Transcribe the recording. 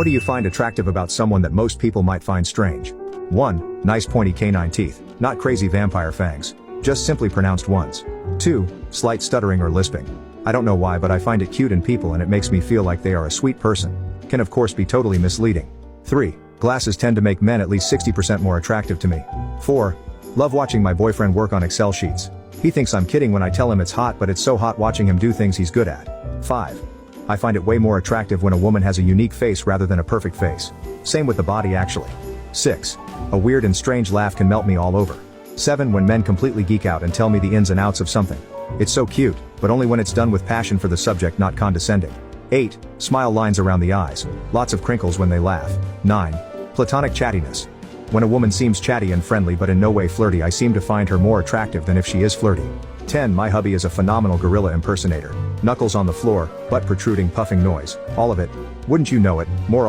What do you find attractive about someone that most people might find strange? 1. Nice pointy canine teeth, not crazy vampire fangs. Just simply pronounced ones. 2. Slight stuttering or lisping. I don't know why, but I find it cute in people and it makes me feel like they are a sweet person. Can of course be totally misleading. 3. Glasses tend to make men at least 60% more attractive to me. 4. Love watching my boyfriend work on Excel sheets. He thinks I'm kidding when I tell him it's hot, but it's so hot watching him do things he's good at. 5. I find it way more attractive when a woman has a unique face rather than a perfect face. Same with the body actually. 6. A weird and strange laugh can melt me all over. 7. When men completely geek out and tell me the ins and outs of something. It's so cute, but only when it's done with passion for the subject, not condescending. 8. Smile lines around the eyes. Lots of crinkles when they laugh. 9. Platonic chattiness. When a woman seems chatty and friendly but in no way flirty, I seem to find her more attractive than if she is flirty. 10. My hubby is a phenomenal gorilla impersonator. Knuckles on the floor, butt protruding, puffing noise. All of it. Wouldn't you know it, more often